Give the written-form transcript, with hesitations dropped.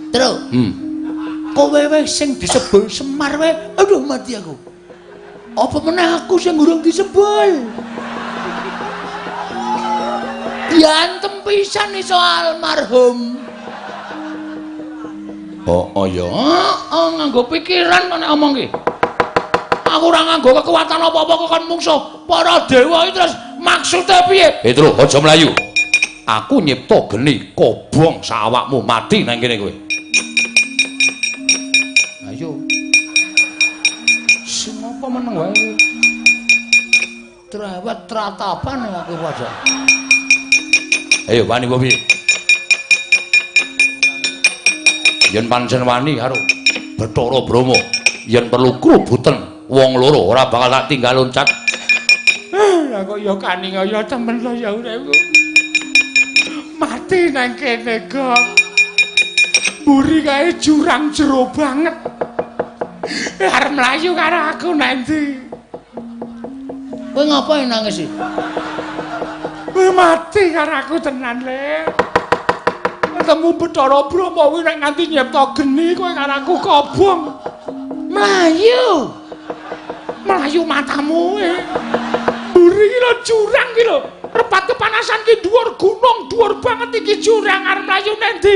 Terus. Kowe wis sing disebul Semar wae. Aduh mati aku. Apa meneh aku sing urung disebul? Diantem pisan iso almarhum. Oh ya, nganggo pikiran kok nek omong ki. Aku ora nganggo kekuatan apa-apa kok kon mungsuh para dewa iki terus maksude piye? Itu lho, aja mlayu. Aku nyipta geni kobong sawakmu mati nang kene kowe. Ayo. Sing apa meneng wae. Trewet tratapan aku wae. Ayo wani piye? Yen pancen wani karo Bathara Brahma, yen perlu krubuten wong loro ora bakal tak tinggal loncat. Lah kok ya kaningaya temen lho ya uripku. Mati nang kene kok. Buri kae jurang jero banget. Arep mlayu karo aku nanti. Kowe ngapain nangis iki? Kowe mati karo aku tenan, Le. Ketemu Bathara Brahma kuwi nek nganti nyipta geni kowe karo aku kobong. Mlayu. Mlayu matamu. Buri iki lho jurang iki lho. Repat kepanasan ki dhuwur gunung, dhuwur banget iki jurang arep mlayu nendi?